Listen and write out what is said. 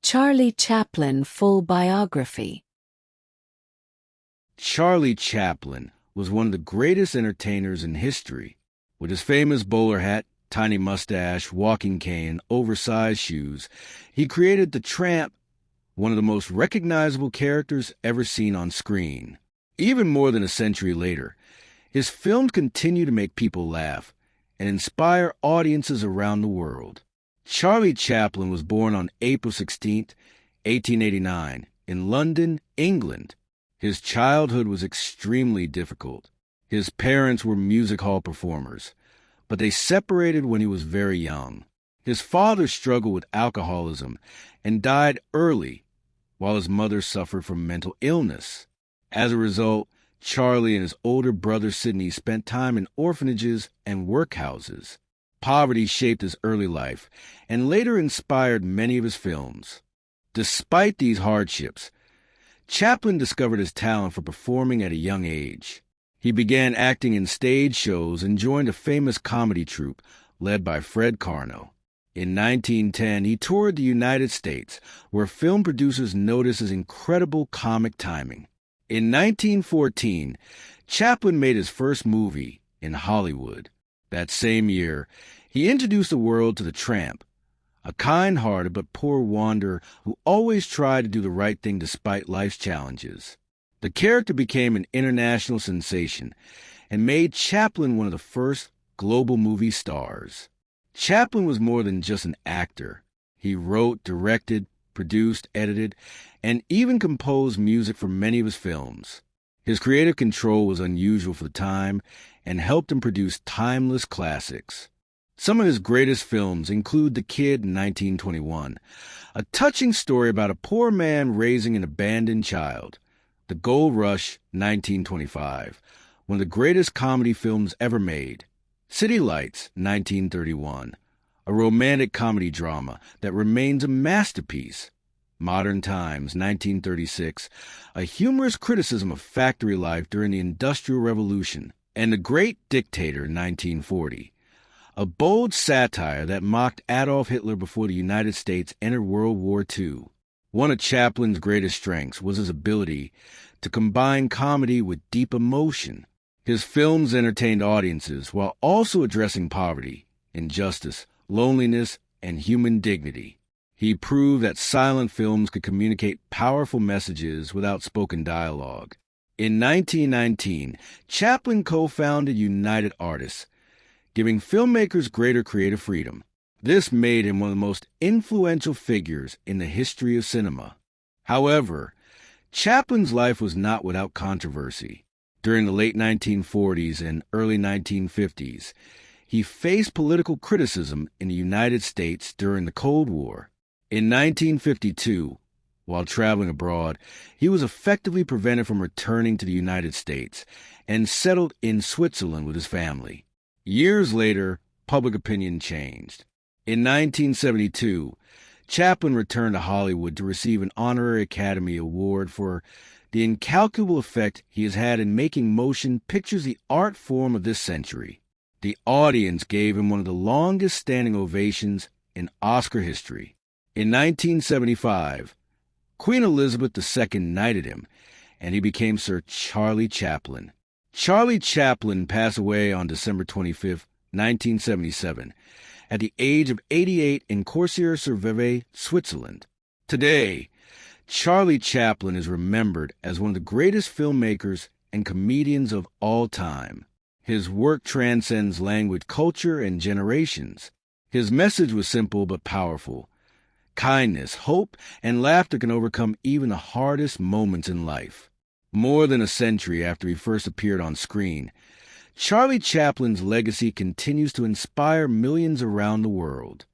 Charlie Chaplin Full Biography. Charlie Chaplin was one of the greatest entertainers in history. With his famous bowler hat, tiny mustache, walking cane, and oversized shoes, he created the Tramp, one of the most recognizable characters ever seen on screen. Even more than a century later, his films continue to make people laugh and inspire audiences around the world. Charlie Chaplin was born on April 16, 1889, in London, England. His childhood was extremely difficult. His parents were music hall performers, but they separated when he was very young. His father struggled with alcoholism and died early, while his mother suffered from mental illness. As a result, Charlie and his older brother Sidney spent time in orphanages and workhouses. Poverty shaped his early life and later inspired many of his films. Despite these hardships, Chaplin discovered his talent for performing at a young age. He began acting in stage shows and joined a famous comedy troupe led by Fred Carno. In 1910, he toured the United States, where film producers noticed his incredible comic timing. In 1914, Chaplin made his first movie in Hollywood. That same year, he introduced the world to the Tramp, a kind-hearted but poor wanderer who always tried to do the right thing despite life's challenges. The character became an international sensation and made Chaplin one of the first global movie stars. Chaplin was more than just an actor. He wrote, directed, produced, edited, and even composed music for many of his films. His creative control was unusual for the time and helped him produce timeless classics. Some of his greatest films include The Kid in 1921, a touching story about a poor man raising an abandoned child. The Gold Rush, 1925, one of the greatest comedy films ever made. City Lights, 1931, a romantic comedy drama that remains a masterpiece. Modern Times, 1936, a humorous criticism of factory life during the Industrial Revolution. And The Great Dictator, 1940, a bold satire that mocked Adolf Hitler before the United States entered World War II. One of Chaplin's greatest strengths was his ability to combine comedy with deep emotion. His films entertained audiences while also addressing poverty, injustice, loneliness, and human dignity. He proved that silent films could communicate powerful messages without spoken dialogue. In 1919, Chaplin co-founded United Artists, giving filmmakers greater creative freedom. This made him one of the most influential figures in the history of cinema. However, Chaplin's life was not without controversy. During the late 1940s and early 1950s, he faced political criticism in the United States during the Cold War. In 1952, while traveling abroad, he was effectively prevented from returning to the United States and settled in Switzerland with his family. Years later, public opinion changed. In 1972, Chaplin returned to Hollywood to receive an honorary Academy Award for the incalculable effect he has had in making motion pictures the art form of this century. The audience gave him one of the longest standing ovations in Oscar history. In 1975, Queen Elizabeth II knighted him, and he became Sir Charlie Chaplin. Charlie Chaplin passed away on December 25, 1977, at the age of 88 in Corsier-sur-Vevey, Switzerland. Today, Charlie Chaplin is remembered as one of the greatest filmmakers and comedians of all time. His work transcends language, culture, and generations. His message was simple but powerful. Kindness, hope, and laughter can overcome even the hardest moments in life. More than a century after he first appeared on screen, Charlie Chaplin's legacy continues to inspire millions around the world.